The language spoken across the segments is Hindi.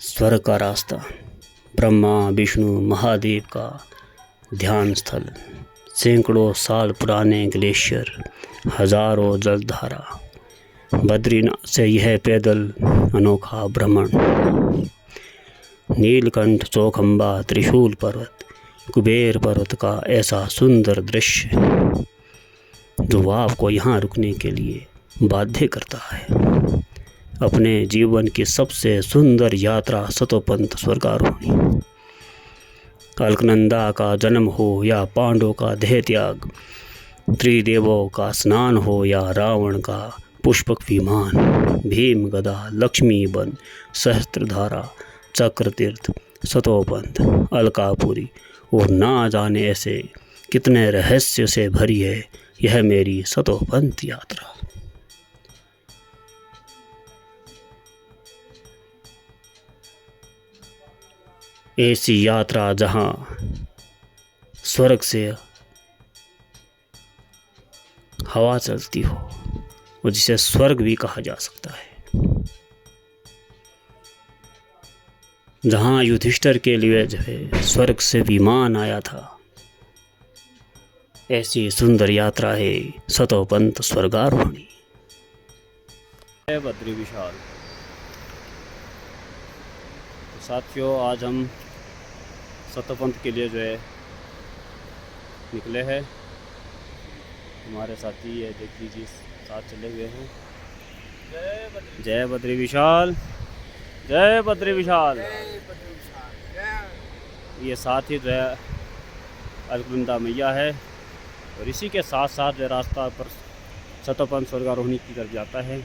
स्वर्ग का रास्ता, ब्रह्मा विष्णु महादेव का ध्यान स्थल, सैकड़ों साल पुराने ग्लेशियर, हजारों जलधारा, बद्रीनाथ से यह पैदल अनोखा भ्रमण, नीलकंठ, चौखंबा, त्रिशूल पर्वत, कुबेर पर्वत का ऐसा सुंदर दृश्य जो आपको यहाँ रुकने के लिए बाध्य करता है। अपने जीवन की सबसे सुंदर यात्रा सतोपंथ स्वर्गारोहणी, अलकनंदा का जन्म हो या पांडवों का देह त्याग, त्रिदेवों का स्नान हो या रावण का पुष्पक विमान, भीम गदा, लक्ष्मी बन, सहस्त्रधारा, चक्र तीर्थ, सतोपंथ, अलकापुरी और ना जाने ऐसे कितने रहस्य से भरी है यह मेरी सतोपंथ यात्रा। ऐसी यात्रा जहां स्वर्ग से हवा चलती हो और जिसे स्वर्ग भी कहा जा सकता है, जहां युधिष्ठिर के लिए जो है स्वर्ग से विमान आया था, ऐसी सुंदर यात्रा है सतोपंथ स्वर्गारोहणी। बद्री विशाल। तो साथियों, आज हम सतोपंथ के लिए जो है निकले हैं। हमारे साथी ये देख लीजिए साथ चले हुए हैं। जय बद्री विशाल, जय बद्री विशाल। ये साथ ही जो है अलकनंदा मैया है और इसी के साथ साथ जो रास्ता पर सतोपंथ स्वर्गारोहणी की तरफ जाता है।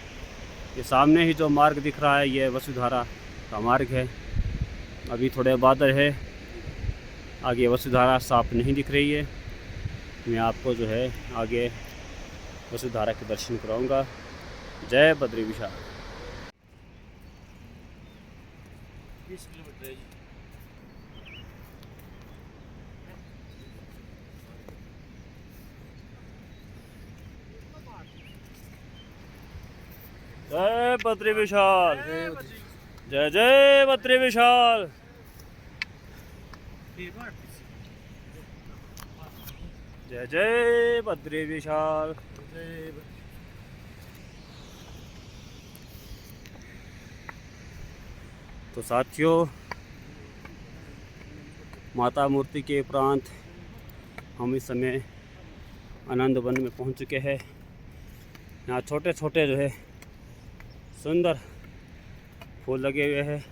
ये सामने ही जो मार्ग दिख रहा है ये वसुधारा का मार्ग है। अभी थोड़े बादल है, आगे वसुधारा साफ नहीं दिख रही है। मैं आपको जो है आगे वसुधारा के दर्शन कराऊंगा। जय बद्री विशाल। 20 किलोमीटर है जी। जय बद्री विशाल, जय जय बद्री विशाल। जय जय बद्री विशाल। तो साथियों, माता मूर्ति के उपरांत हम इस समय आनंद वन में पहुंच चुके हैं। यहाँ छोटे छोटे जो है सुंदर फूल लगे हुए हैं,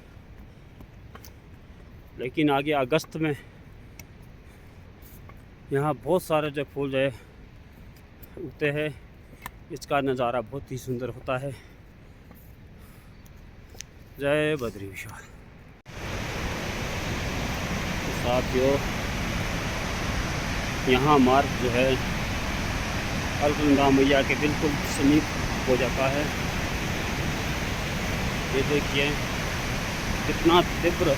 लेकिन आगे अगस्त में यहाँ बहुत सारे जो फूल जो है उगते हैं। इसका नज़ारा बहुत ही सुंदर होता है। जय बद्री विशाल। साथियों, यहाँ मार्ग जो है अलकनंदा मैया के बिल्कुल समीप हो जाता है। ये देखिए कितना तीव्र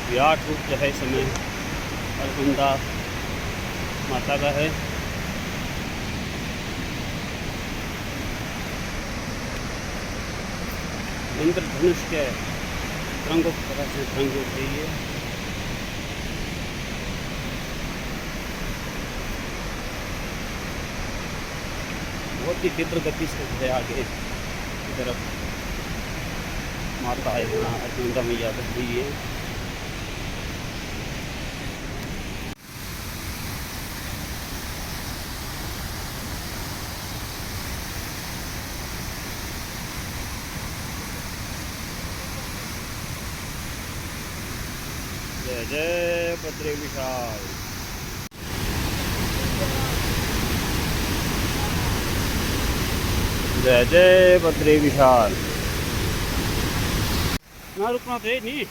विराट रूप जो है इस समय अलकनंदा माता का है। इंद्रधनुष के रंगों की तरह से रंग उठ रही है। बहुत ही तीव्र गति से आगे की तरफ माता है, अलकनंदा मैया बन रही है। जय जय बद्री विशाल। जय जय बद्री विशाल। ना रुकना थे नहीं,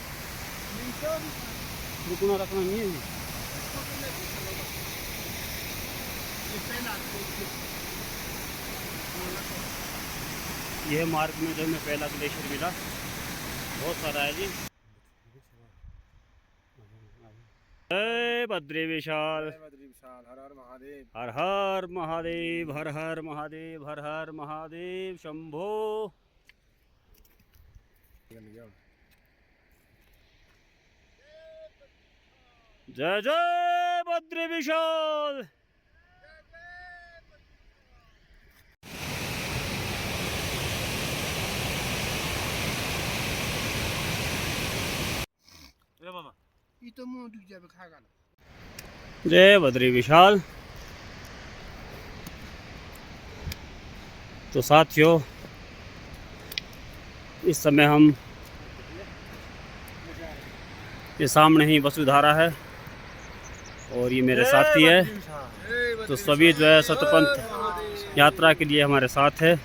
रुकना रखना नहीं है। यह मार्ग में जो हमें पहला ग्लेशियर मिला बहुत सारा है जी। जय बद्री विशाल, हर हर महादेव, हर हर महादेव, हर हर महादेव, हर हर महादेव शंभो। जय जय बद्री विशाल। जय बद्री विशाल। तो साथियों, इस समय हम ये सामने ही वसुधारा है और ये मेरे साथी है। तो सभी जो है सतपंथ यात्रा के लिए हमारे साथ है।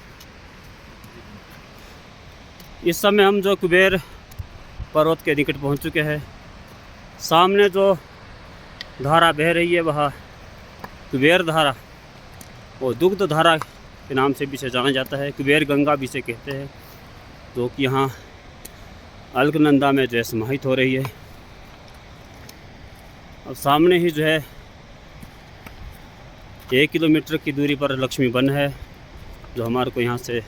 इस समय हम जो कुबेर पर्वत के निकट पहुंच चुके हैं। सामने जो धारा बह रही है वह कुबेर धारा और दुग्ध धारा के नाम से भी इसे जाना जाता है। कुबेर गंगा भी इसे कहते हैं, जो कि यहाँ अलकनंदा में जो है समाहित हो रही है। अब सामने ही जो है 1 किलोमीटर की दूरी पर लक्ष्मी वन है, जो हमारे को यहाँ से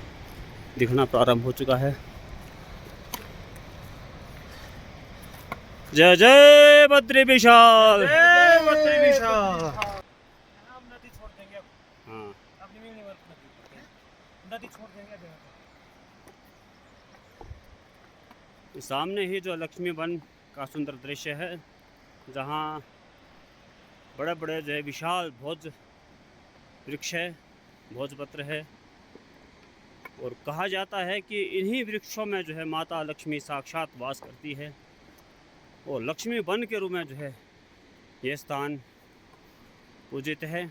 दिखना प्रारंभ हो चुका है। जय जय बद्री विशाल। जय बद्री विशाल। हम नदी छोड़ देंगे अब। हाँ, अपनी मिलनी वर्क नदी छोड़ देंगे अब। सामने ही जो लक्ष्मी वन का सुंदर दृश्य है, जहाँ बड़े बड़े जो है विशाल भोज वृक्ष है, भोजपत्र है। और कहा जाता है कि इन्हीं वृक्षों में जो है माता लक्ष्मी साक्षात वास करती है। और लक्ष्मी वन के रूप में जो है ये स्थान पूजित है।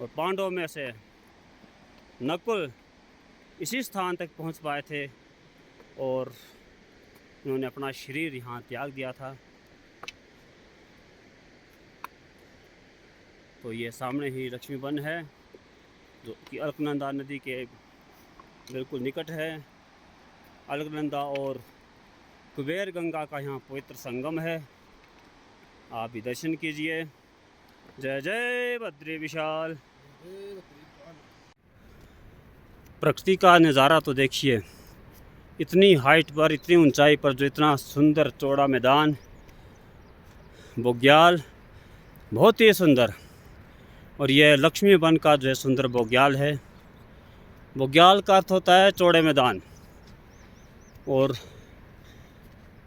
और पांडवों में से नकुल इसी स्थान तक पहुंच पाए थे और उन्होंने अपना शरीर यहाँ त्याग दिया था। तो ये सामने ही लक्ष्मी वन है, जो कि अलकनंदा नदी के बिल्कुल निकट है। अलकनंदा और कुबेर गंगा का यहाँ पवित्र संगम है। आप भी दर्शन कीजिए। जय जय बद्री विशाल। प्रकृति का नज़ारा तो देखिए, इतनी हाइट पर, इतनी ऊंचाई पर जो इतना सुंदर चौड़ा मैदान, बोग्याल बहुत ही सुंदर। और यह लक्ष्मी वन का जो है सुंदर बोग्याल है। बोग्याल का अर्थ होता है चौड़े मैदान। और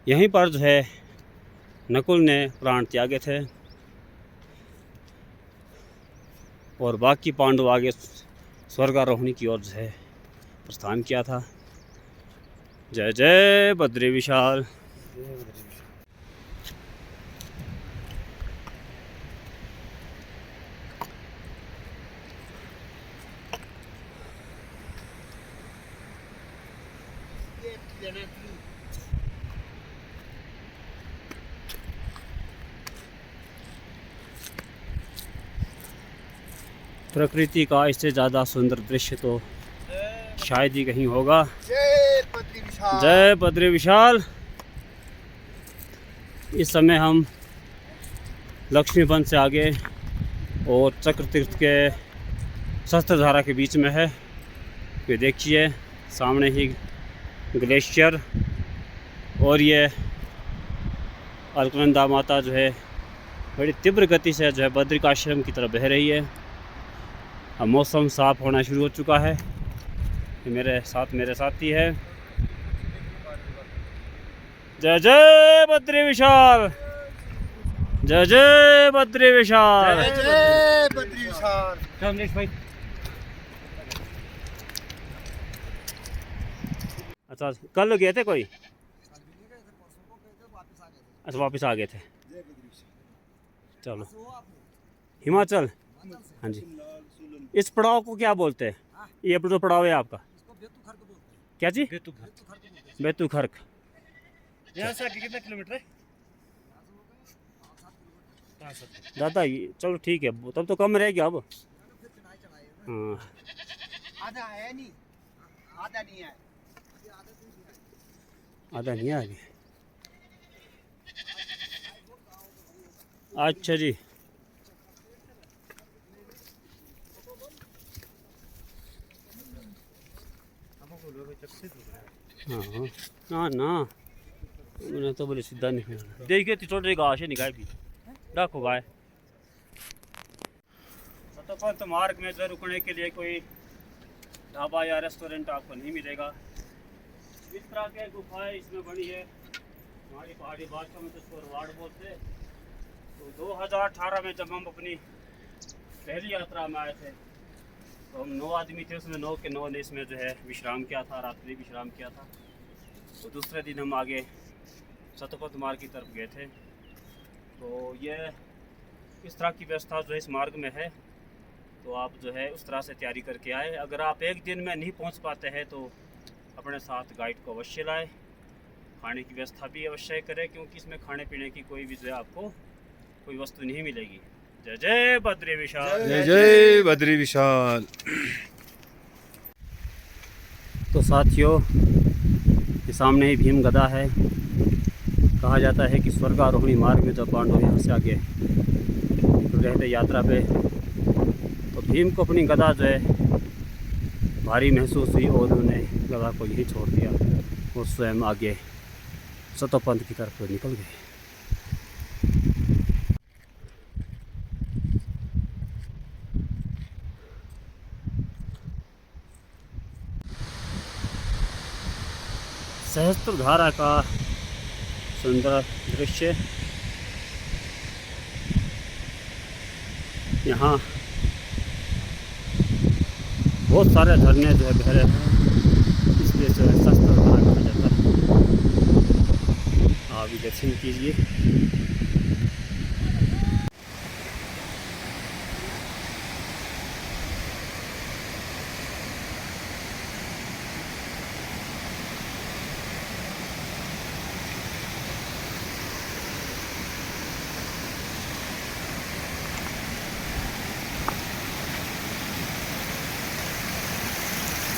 यहीं पर जो है नकुल ने प्राण त्यागे थे और बाकी पांडव आगे स्वर्गारोहणी की ओर जो है प्रस्थान किया था। जय जय बद्री विशाल। प्रकृति का इससे ज़्यादा सुंदर दृश्य तो शायद ही कहीं होगा। जय बद्री विशाल। जय बद्री विशाल। इस समय हम लक्ष्मी वन से आगे और चक्र तीर्थ के शस्त्रधारा के बीच में है। ये देखिए सामने ही ग्लेशियर और ये अलकनंदा माता जो है बड़ी तीव्र गति से जो है बद्रिकाश्रम की तरफ बह रही है। अब मौसम साफ होना शुरू हो चुका है। मेरे साथी है। जय जय बद्री विशाल। जय जय बद्री विशाल। जय बद्री विशाल। रमेश भाई, अच्छा, कल गए थे कोई? अच्छा, वापस आ गए थे। चलो, हिमाचल। हाँ जी। इस पड़ाव को क्या बोलते हैं? ये जो पड़ाव है आपका, क्या जी? बेतु खर्क। यहाँ से आगे कितना किलोमीटर है? दादा चलो ठीक है, तब तो कम रहेगी अब। हाँ, आधा है नहीं, आधा नहीं है। आधा नहीं आ गया। अच्छा जी। हाँ हाँ ना, मैंने तो बोले सीधा नहीं देखिए छोटे घास है निकाय भी। डाकू भाई सतोपंथ मार्ग में जो रुकने के लिए कोई ढाबा या रेस्टोरेंट आपको नहीं मिलेगा। इस तरह के गुफाएं इसमें बनी है। हमारी पहाड़ी भाषा में तो इसको रवाड़ बोलते हैं। तो 2018 में जब हम अपनी पहली यात्रा में आए थे तो हम 9 आदमी थे, उसमें 9 के 9 ने इसमें जो है विश्राम किया था, रात्रि विश्राम किया था। तो दूसरे दिन हम आगे सतोपंथ मार्ग की तरफ गए थे। तो ये इस तरह की व्यवस्था जो है इस मार्ग में है, तो आप जो है उस तरह से तैयारी करके आए। अगर आप एक दिन में नहीं पहुंच पाते हैं तो अपने साथ गाइड को अवश्य लाए। खाने की व्यवस्था भी अवश्य करें, क्योंकि इसमें खाने पीने की कोई भी जो है आपको कोई वस्तु नहीं मिलेगी। जय जय बद्री विशाल। जय जय बद्री विशाल। तो साथियों, ये सामने ही भीम गदा है। कहा जाता है कि स्वर्गारोहणी मार्ग में जब पांडव यहाँ से आगे निकल रहे थे यात्रा पे, तो भीम को अपनी गदा जो है भारी महसूस हुई और उन्होंने गदा को यहीं छोड़ दिया और स्वयं आगे सतोपंथ की तरफ निकल गए। सहस्त्रधारा का सुंदर दृश्य। यहाँ बहुत सारे झरने जो है बह रहे हैं, इसलिए जो है सहस्त्रधारा कहा जाता है। आप भी दर्शन कीजिए।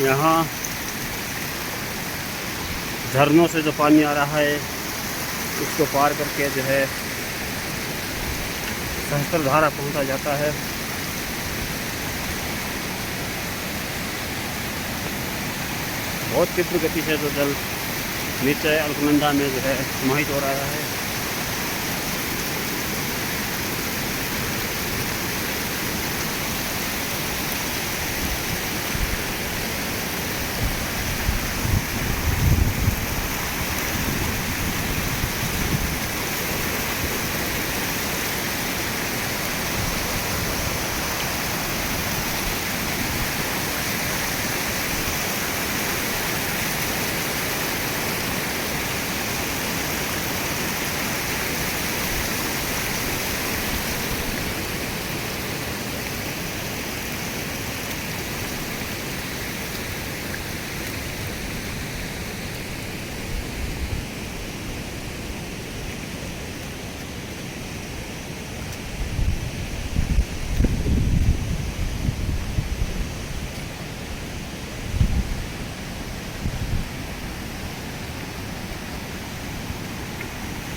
यहाँ झरनों से जो पानी आ रहा है उसको पार करके जो है सहस्त्रधारा पहुँचा जाता है। बहुत तीव्र गति से जो जल नीचे अलकनंदा में जो है समाहित हो रहा है।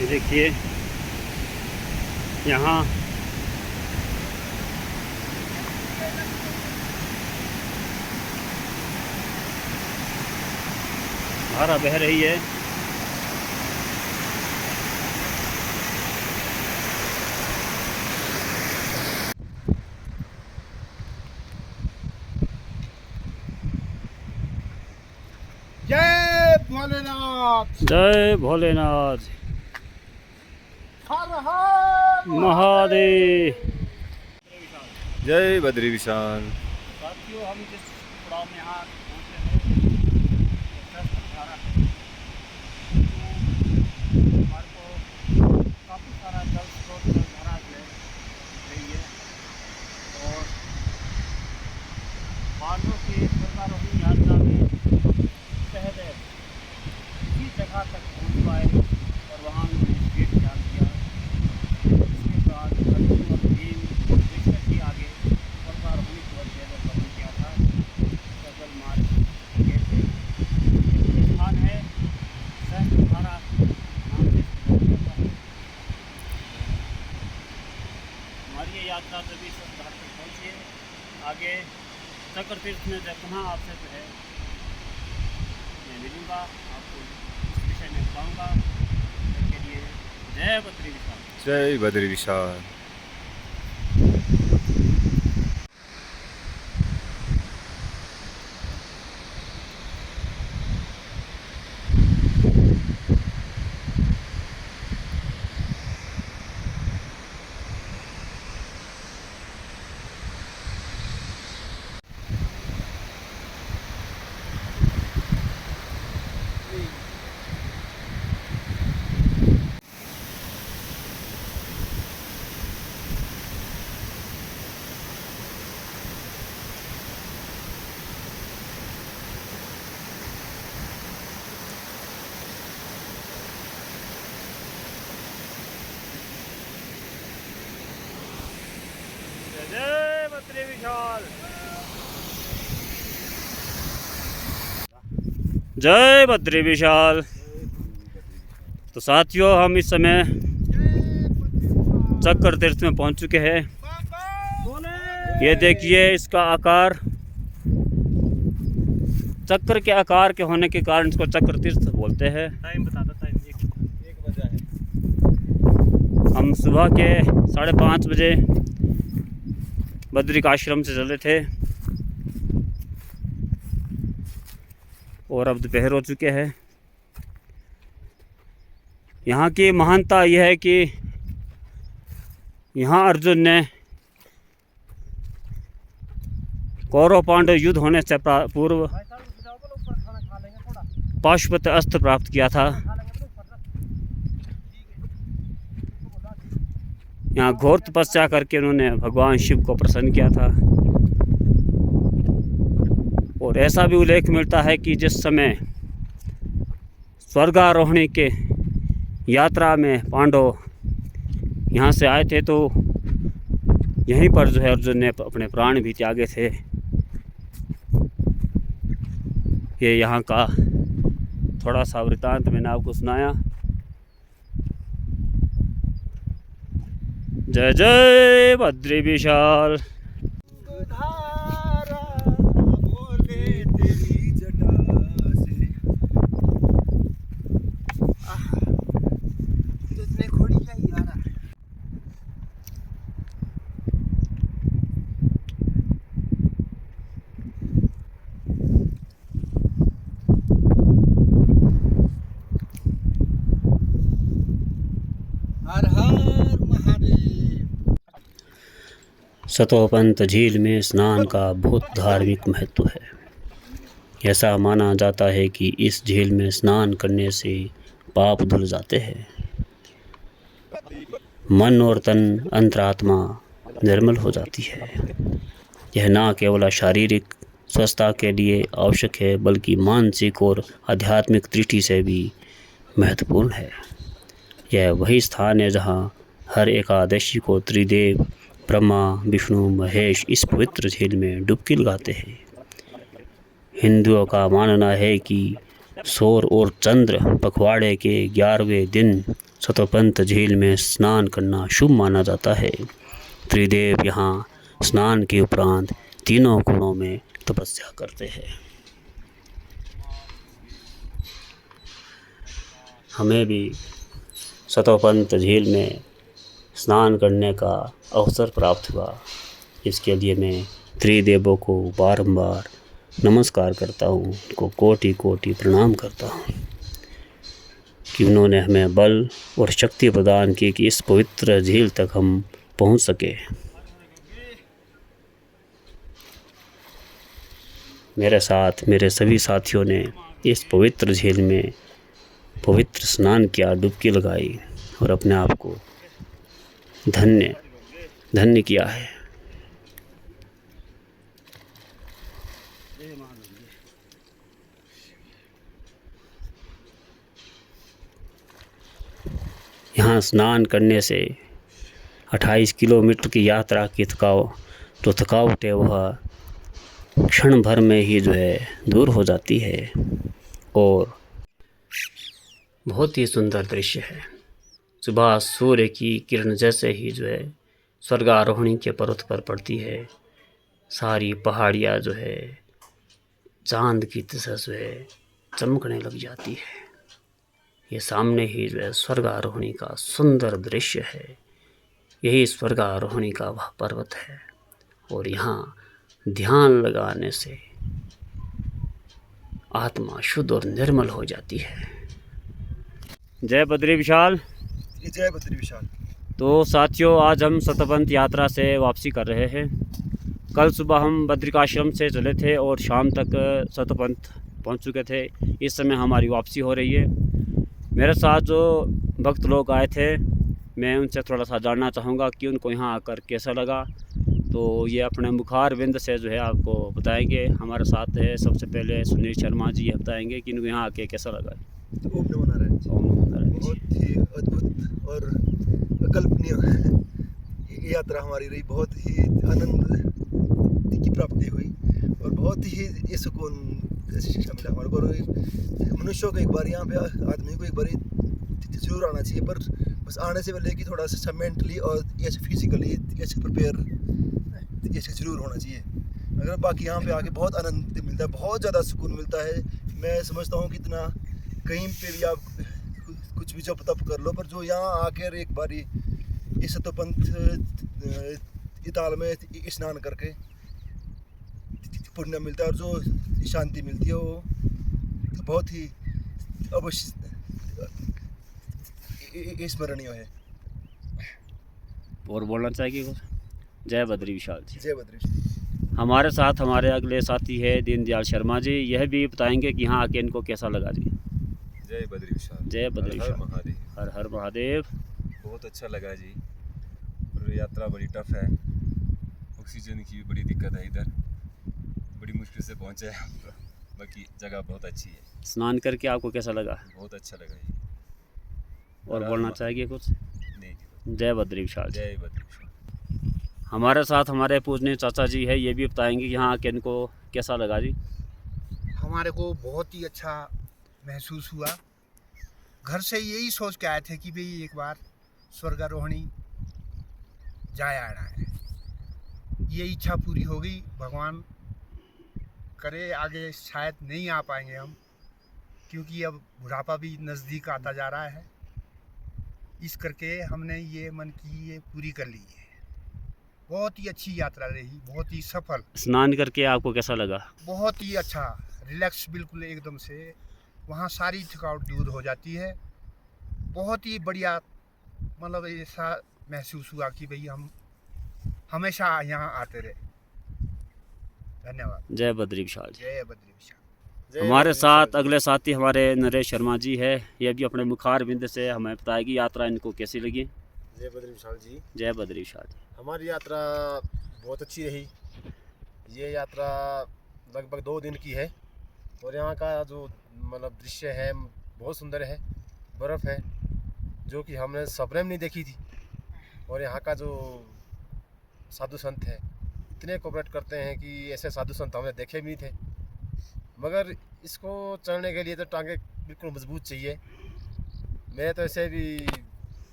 ये देखिए यहाँ धारा बह रही है। जय भोलेनाथ। जय भोलेनाथ। हर हर महादेव। जय बद्री विशाल। साथियों, हम जिस पड़ाव में यहाँ पहुँचे हैं सहस्त्रधारा है, तो हमारे को काफ़ी सारा जल स्रोत जलधारा जो है रही है। और पांडवों की स्वर्गारोहणी यात्रा में सहदेव इसी जगह तक पहुँच पाए और वहाँ उन्होंने स्टेट ध्यान दिया। इसके बाद अर्जुन और भीम विश्व की आगे स्वर्गारोहणी की वजह से बंद किया था, पैदल मार्ग गए थे। ये स्थान है सहस्त्रधारा नाम से जाता है। हमारी ये यात्रा सभी सहस्त्रधारा तक पहुँची है। आगे चक्र तीर्थ में जब पुनः आपसे जो है मैं मिलूँगा, आपको इस विषय में बताऊँगा। तब के लिए जय बद्री विशाल। जय बद्री विशाल। जय बद्री विशाल। जय बद्री विशाल। तो साथियों, हम इस समय चक्र तीर्थ में पहुंच चुके हैं। ये देखिए, इसका आकार चक्र के आकार के होने के कारण इसको चक्र तीर्थ बोलते हैं। टाइम बता दो, टाइम 1 बजा है। हम सुबह के 5:30 बजे बद्रिक आश्रम से चले थे और अब दोपहर हो चुके हैं। यहाँ की महानता यह है कि यहाँ अर्जुन ने कौरव पांडव युद्ध होने से पूर्व पाशुपत अस्त्र प्राप्त किया था। यहाँ घोर तपस्या करके उन्होंने भगवान शिव को प्रसन्न किया था। और ऐसा भी उल्लेख मिलता है कि जिस समय स्वर्गारोहणी के यात्रा में पांडव यहाँ से आए थे, तो यहीं पर जो है अर्जुन ने अपने प्राण भी त्यागे थे। ये यहाँ का थोड़ा सा वृतांत मैंने आपको सुनाया। जय जय बद्री विशाल। हर हर महादेव। सतोपंत झील में स्नान का बहुत धार्मिक महत्व है। ऐसा माना जाता है कि इस झील में स्नान करने से पाप धुल जाते हैं, मन और तन अंतरात्मा निर्मल हो जाती है। यह न केवल शारीरिक स्वस्थता के लिए आवश्यक है, बल्कि मानसिक और आध्यात्मिक दृष्टि से भी महत्वपूर्ण है। यह वही स्थान है जहाँ हर एकादशी को त्रिदेव ब्रह्मा विष्णु महेश इस पवित्र झील में डुबकी लगाते हैं। हिंदुओं का मानना है कि सौर और चंद्र पखवाड़े के 11वें दिन सतोपंत झील में स्नान करना शुभ माना जाता है। त्रिदेव यहाँ स्नान के उपरांत तीनों गुणों में तपस्या करते हैं। हमें भी सतोपंत झील में स्नान करने का अवसर प्राप्त हुआ। इसके लिए मैं त्रिदेवों को बारंबार नमस्कार करता हूँ, उनको कोटि कोटि प्रणाम करता हूँ कि उन्होंने हमें बल और शक्ति प्रदान की कि इस पवित्र झील तक हम पहुँच सके। मेरे साथ मेरे सभी साथियों ने इस पवित्र झील में पवित्र स्नान किया, डुबकी लगाई और अपने आप को धन्य धन्य किया है। यहाँ स्नान करने से 28 किलोमीटर की यात्रा की थकावट है वह क्षण भर में ही जो है दूर हो जाती है और बहुत ही सुंदर दृश्य है। सुबह सूर्य की किरण जैसे ही जो है स्वर्गारोहणी के पर्वत पर पड़ती है, सारी पहाड़ियाँ जो है चांद की तरह जो है चमकने लग जाती है। ये सामने ही जो है स्वर्ग आरोहणी का सुंदर दृश्य है। यही स्वर्ग आरोहणी का वह पर्वत है और यहाँ ध्यान लगाने से आत्मा शुद्ध और निर्मल हो जाती है। जय बद्री विशाल। जय बद्री विशाल। तो साथियों, आज हम सतपंथ यात्रा से वापसी कर रहे हैं। कल सुबह हम बद्रिकाश्रम से चले थे और शाम तक सतपंथ पहुंच चुके थे। इस समय हमारी वापसी हो रही है। मेरे साथ जो भक्त लोग आए थे, मैं उनसे थोड़ा सा जानना चाहूँगा कि उनको यहाँ आकर कैसा लगा। तो ये अपने मुखार विंद से जो है आपको बताएंगे। हमारे साथ है सबसे पहले सुनील शर्मा जी, ये बताएंगे कि इनको यहाँ आके कैसा लगा। ओम नमो नारायण जी। ओम नमो नारायण जी। बहुत ही अद्भुत और अकल्पनीय यात्रा हमारी रही। बहुत ही आनंद की प्राप्ति हुई और बहुत ही ये सुकून शिक्षा मिला हमारे को। मनुष्यों को एक बार यहाँ पे, आदमी को एक बार जरूर आना चाहिए, पर बस आने से पहले कि थोड़ा सा मेंटली और ये फिजिकली ऐसे प्रिपेयर ऐसे जरूर होना चाहिए। अगर बाकी यहाँ पे आके बहुत आनंद मिलता है, बहुत ज़्यादा सुकून मिलता है। मैं समझता हूँ कि इतना कहीं पे भी आप कुछ भी जप तप कर लो, पर जो यहाँ आकर एक बारी इस सतपंथ ताल में स्नान करके पुण्य मिलता है और जो शांति मिलती है वो बहुत ही अवश्य स्मरणीय है। और बोलना चाहिए कुछ? जय बद्री विशाल जी। जय बद्री विशाल। हमारे साथ हमारे अगले साथी है दीनदयाल शर्मा जी। यह भी बताएंगे कि यहाँ आके इनको कैसा लगा जी। जय बद्री विशाल। जय बद्री हर हर विशाल। महादेव। हर हर महादेव। बहुत अच्छा लगा जी। और यात्रा बड़ी टफ है, ऑक्सीजन की भी बड़ी दिक्कत है इधर, बड़ी मुश्किल से पहुंचे हैं हम लोग। बाकी जगह बहुत अच्छी है। स्नान करके आपको कैसा लगा? बहुत अच्छा लगा जी। और बोलना चाहिए कुछ? नहीं जी। जय बद्री विशाल। जय बद्री विशाल। हमारे साथ हमारे पूजनीय चाचा जी है, ये भी बताएंगे कि यहाँ आके इनको कैसा लगा जी। हमारे को बहुत ही अच्छा महसूस हुआ। घर से यही सोच के आए थे कि भाई एक बार स्वर्गारोहणी जाए आना है। ये इच्छा पूरी हो गई। भगवान करे आगे शायद नहीं आ पाएंगे हम, क्योंकि अब बुढ़ापा भी नज़दीक आता जा रहा है। इस करके हमने ये मन की ये पूरी कर ली है। बहुत ही अच्छी यात्रा रही, बहुत ही सफल। स्नान करके आपको कैसा लगा? बहुत ही अच्छा, रिलैक्स बिल्कुल एकदम से। वहाँ सारी थकावट दूर हो जाती है। बहुत ही बढ़िया, मतलब ऐसा महसूस हुआ कि भाई हम हमेशा यहाँ आते रहे। धन्यवाद। जय बद्री विशाल जी। जय बद्री विशाल। हमारे साथ अगले साथी हमारे नरेश शर्मा जी है। ये भी अपने मुखार बिंद से हमें बताएगी यात्रा इनको कैसी लगी। जय बद्री विशाल जी। जय बद्री विशाल जी। हमारी यात्रा बहुत अच्छी रही। ये यात्रा लगभग 2 दिन की है और यहाँ का जो मतलब दृश्य है बहुत सुंदर है। बर्फ़ है जो कि हमने सपने में नहीं देखी थी। और यहाँ का जो साधु संत है इतने कोऑपरेट करते हैं कि ऐसे साधु संत हमने देखे भी नहीं थे। मगर इसको चढ़ने के लिए तो टांगे बिल्कुल मजबूत चाहिए। मैं तो ऐसे भी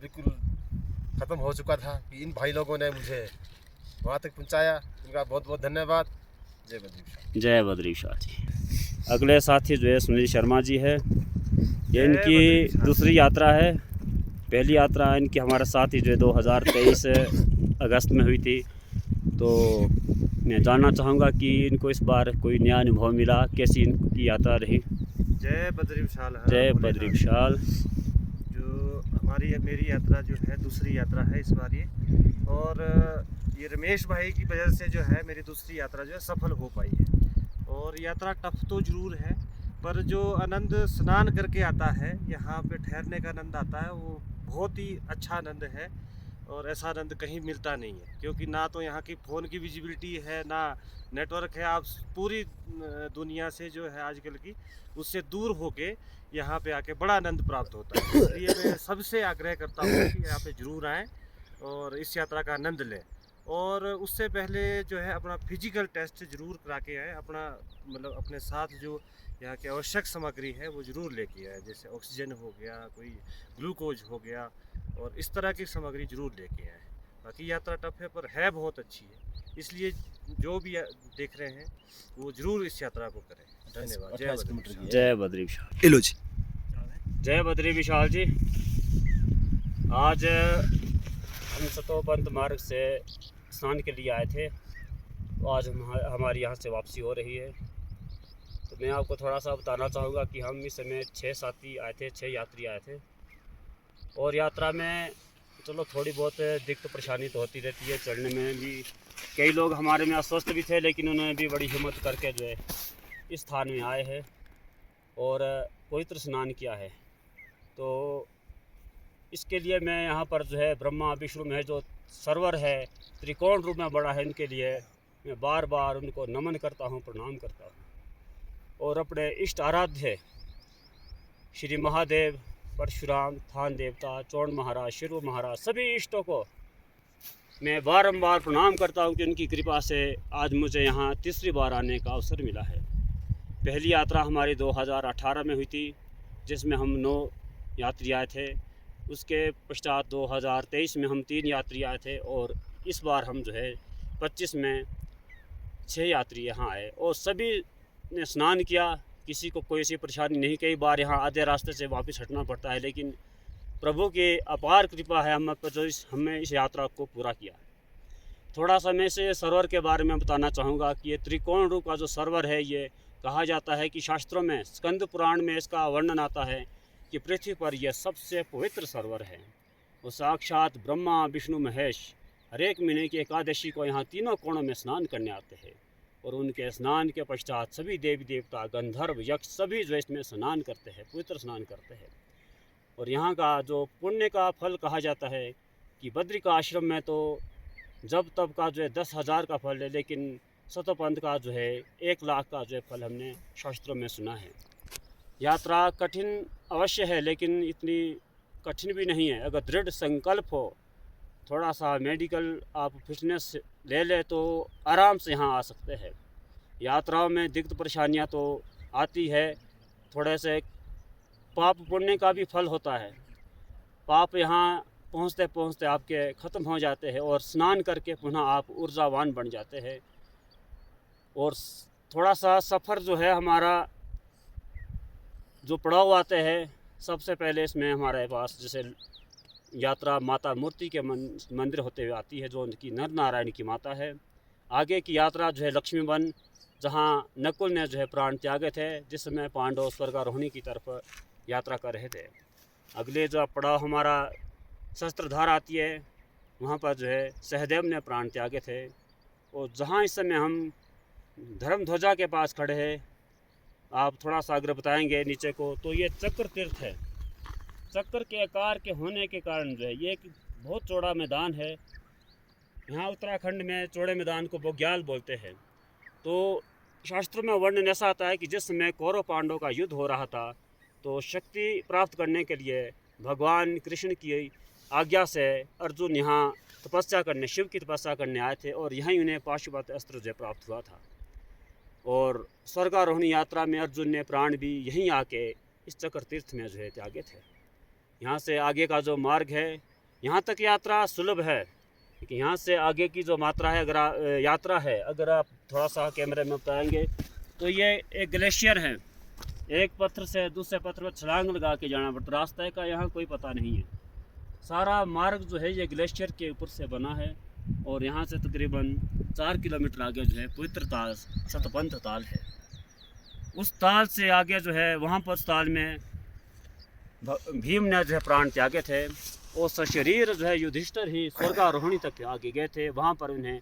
बिल्कुल ख़त्म हो चुका था कि इन भाई लोगों ने मुझे वहाँ तक पहुँचाया। उनका बहुत बहुत धन्यवाद। जय बद्री विशाल। जय बद्री विशाल जी। अगले साथी जो है सुनील शर्मा जी है। ये इनकी दूसरी यात्रा है। पहली यात्रा इनकी हमारे साथ ही जो है 2023 अगस्त में हुई थी। तो मैं जानना चाहूँगा कि इनको इस बार कोई नया अनुभव मिला, कैसी इनकी यात्रा रही। जय बद्री विशाल। जय बद्री विशाल। जो मेरी यात्रा जो है दूसरी यात्रा है इस बार ये, और ये रमेश भाई की वजह से जो है मेरी दूसरी यात्रा जो है सफल हो पाई है। और यात्रा टफ तो ज़रूर है, पर जो आनंद स्नान करके आता है, यहाँ पे ठहरने का आनंद आता है, वो बहुत ही अच्छा आनंद है। और ऐसा आनंद कहीं मिलता नहीं है, क्योंकि ना तो यहाँ की फ़ोन की विजिबिलिटी है, ना नेटवर्क है। आप पूरी दुनिया से जो है आजकल की उससे दूर होके यहाँ पे आके बड़ा आनंद प्राप्त होता है। इसलिए मैं सबसे आग्रह करता हूँ कि यहाँ पे ज़रूर आएँ और इस यात्रा का आनंद लें। और उससे पहले जो है अपना फिजिकल टेस्ट ज़रूर करा के आए। अपना मतलब अपने साथ जो यहाँ की आवश्यक सामग्री है वो ज़रूर लेके आए, जैसे ऑक्सीजन हो गया, कोई ग्लूकोज हो गया, और इस तरह की सामग्री ज़रूर लेके आए। बाकी यात्रा टफ है पर है बहुत अच्छी है, इसलिए जो भी देख रहे हैं वो ज़रूर इस यात्रा को करें। धन्यवाद। जय बद्री विशाल। जय बद्री विशाल। एलो जी। जय बद्री विशाल जी। आज हम सतोपंथ मार्ग से स्नान के लिए आए थे, तो आज हमारी यहाँ से वापसी हो रही है। तो मैं आपको थोड़ा सा बताना चाहूँगा कि हम इस समय 6 साथी आए थे, 6 यात्री आए थे। और यात्रा में चलो थोड़ी बहुत दिक्कत परेशानी तो होती रहती है, चढ़ने में भी कई लोग हमारे में अस्वस्थ भी थे, लेकिन उन्होंने भी बड़ी हिम्मत करके जो है इस स्थान में आए हैं और पवित्र स्नान किया है। तो इसके लिए मैं यहाँ पर जो है ब्रह्मा विष्णु में जो सर्वर है, त्रिकोण रूप में बड़ा है, इनके लिए मैं बार बार उनको नमन करता हूँ, प्रणाम करता हूँ। और अपने इष्ट आराध्य श्री महादेव, परशुराम, थान देवता, चौड़ महाराज, शिरव महाराज, सभी इष्टों को मैं बारंबार प्रणाम करता हूँ कि उनकी कृपा से आज मुझे यहाँ तीसरी बार आने का अवसर मिला है। पहली यात्रा हमारी 2018 में हुई थी, जिसमें हम 9 यात्री आए थे। उसके पश्चात 2023 में हम 3 यात्री आए थे और इस बार हम जो है 25 में 6 यात्री यहाँ आए और सभी ने स्नान किया। किसी को कोई सी परेशानी नहीं। कई बार यहाँ आधे रास्ते से वापस हटना पड़ता है, लेकिन प्रभु की अपार कृपा है हम पर, जो हमने इस यात्रा को पूरा किया। थोड़ा सा मैं इसे सरोवर के बारे में बताना चाहूँगा कि ये त्रिकोण रूप का जो सरोवर है, ये कहा जाता है कि शास्त्रों में, स्कंद पुराण में इसका वर्णन आता है कि पृथ्वी पर यह सबसे पवित्र सरोवर है। वो साक्षात ब्रह्मा विष्णु महेश हर एक महीने की एकादशी को यहाँ तीनों कोणों में स्नान करने आते हैं और उनके स्नान के पश्चात सभी देवी देवता, गंधर्व, यक्ष सभी जो इसमें स्नान करते हैं, पवित्र स्नान करते हैं। और यहाँ का जो पुण्य का फल कहा जाता है कि बद्री का आश्रम में तो जब तब का जो है 10,000 का फल है, लेकिन सतोपंथ का जो है 1 लाख का जो है फल हमने शास्त्रों में सुना है। यात्रा कठिन अवश्य है, लेकिन इतनी कठिन भी नहीं है। अगर दृढ़ संकल्प हो, थोड़ा सा मेडिकल आप फिटनेस ले ले तो आराम से यहाँ आ सकते हैं। यात्राओं में दिक्कत परेशानियाँ तो आती है, थोड़े से पाप पुण्य का भी फल होता है। पाप यहाँ पहुँचते पहुँचते आपके ख़त्म हो जाते हैं और स्नान करके पुनः आप ऊर्जावान बन जाते हैं। और थोड़ा सा सफ़र जो है हमारा जो पड़ाव आते हैं, सबसे पहले इसमें हमारे पास जैसे यात्रा माता मूर्ति के मंदिर होते हुए आती है, जो उनकी नर नारायण की माता है। आगे की यात्रा जो है लक्ष्मी वन, जहाँ नकुल ने जो है प्राण त्यागे थे, जिस समय पांडव स्वर्गारोहणी की तरफ यात्रा कर रहे थे। अगले जो पड़ाव हमारा शस्त्रधार आती है, वहाँ पर जो है सहदेव ने प्राण त्यागे थे। और जहाँ इस समय हम धर्म ध्वजा के पास खड़े हैं, आप थोड़ा सा अगर बताएंगे नीचे को, तो ये चक्र तीर्थ है। चक्र के आकार के होने के कारण जो है ये एक बहुत चौड़ा मैदान है। यहाँ उत्तराखंड में चौड़े मैदान को बोग्याल बोलते हैं। तो शास्त्रों में वर्णन ऐसा आता है कि जिस समय कौरव पांडव का युद्ध हो रहा था, तो शक्ति प्राप्त करने के लिए भगवान कृष्ण की आज्ञा से अर्जुन यहाँ तपस्या करने, शिव की तपस्या करने आए थे और यहीं उन्हें पाशुपत अस्त्र जो प्राप्त हुआ था। और स्वर्गारोहणी यात्रा में अर्जुन ने प्राण भी यहीं आके इस चक्र तीर्थ में जो है त्यागे थे। यहाँ से आगे का जो मार्ग है, यहाँ तक यात्रा सुलभ है, लेकिन यहाँ से आगे की जो मात्रा है, अगर यात्रा है, अगर आप थोड़ा सा कैमरे में बताएंगे तो ये एक ग्लेशियर है। एक पत्थर से दूसरे पत्थर पर छलांग लगा के जाना पड़ता। रास्ते का यहाँ कोई पता नहीं है। सारा मार्ग जो है ये ग्लेशियर के ऊपर से बना है और यहाँ से तकरीबन 4 किलोमीटर आगे जो है पवित्र ताल, सतपंथ ताल है। उस ताल से आगे जो है, वहाँ पर उस ताल में भीम ने जो है प्राण त्यागे थे और सशरीर जो है युधिष्ठिर ही स्वर्गारोहणी तक आगे गए थे। वहाँ पर उन्हें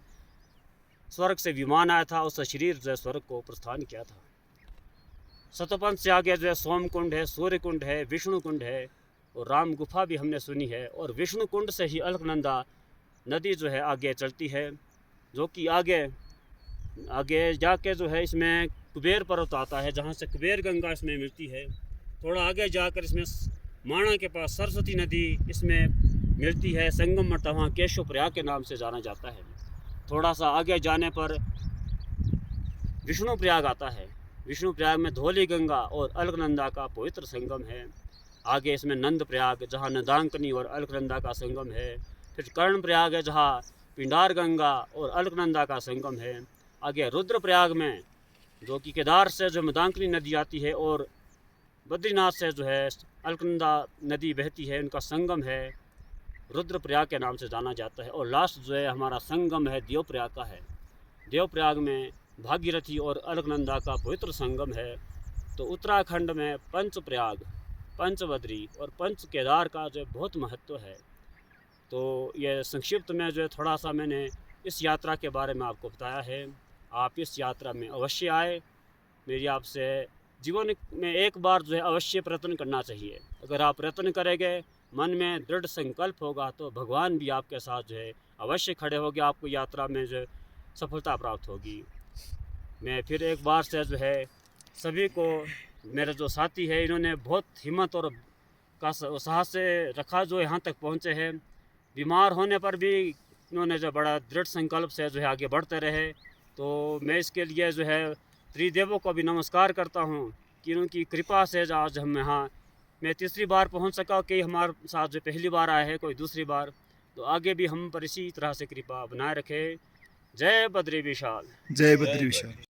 स्वर्ग से विमान आया था और सशरीर जो है स्वर्ग को प्रस्थान किया था। सतोपंथ से आगे जो है सोम कुंड है, सूर्य कुंड है, विष्णु कुंड है और राम गुफा भी हमने सुनी है। और विष्णु कुंड से ही अलकनंदा नदी जो है आगे चलती है, जो कि आगे जाके जो है इसमें कुबेर पर्वत आता है, जहाँ से कुबेर गंगा इसमें मिलती है। थोड़ा आगे जाकर इसमें माणा के पास सरस्वती नदी इसमें मिलती है। संगम मठ वहाँ केशव प्रयाग के नाम से जाना जाता है। थोड़ा सा आगे जाने पर विष्णु प्रयाग आता है। विष्णु प्रयाग में धौली गंगा और अलकनंदा का पवित्र संगम है। आगे इसमें नंद प्रयाग, जहाँ नंदांकनी और अलकनंदा का संगम है। फिर कर्ण प्रयाग है, जहाँ पिंडार गंगा और अलकनंदा का संगम है। आगे रुद्र प्रयाग में, जो कि केदार से जो मंदाकिनी नदी आती है और बद्रीनाथ से जो है अलकनंदा नदी बहती है, उनका संगम है, रुद्रप्रयाग के नाम से जाना जाता है। और लास्ट जो है हमारा संगम है देवप्रयाग का है। देवप्रयाग में भागीरथी और अलकनंदा का पवित्र संगम है। तो उत्तराखंड में पंचप्रयाग, पंचबद्री और पंच केदार का जो बहुत महत्व है। तो ये संक्षिप्त में जो है थोड़ा सा मैंने इस यात्रा के बारे में आपको बताया है। आप इस यात्रा में अवश्य आए। मेरी आपसे जीवन में एक बार जो है अवश्य प्रयत्न करना चाहिए। अगर आप प्रयत्न करेंगे, मन में दृढ़ संकल्प होगा, तो भगवान भी आपके साथ जो है अवश्य खड़े होंगे, आपको यात्रा में जो है सफलता प्राप्त होगी। मैं फिर एक बार से जो है सभी को, मेरे जो साथी है इन्होंने बहुत हिम्मत और का साहस से रखा, जो यहाँ तक पहुँचे हैं। बीमार होने पर भी इन्होंने जो बड़ा दृढ़ संकल्प से जो है आगे बढ़ते रहे। तो मैं इसके लिए जो है त्रिदेवों को भी नमस्कार करता हूँ कि उनकी कृपा से आज हम यहाँ, मैं तीसरी बार पहुँच सका। कि हमारे साथ जो पहली बार आए हैं, कोई दूसरी बार, तो आगे भी हम पर इसी तरह से कृपा बनाए रखे। जय बद्री विशाल। जय बद्री विशाल।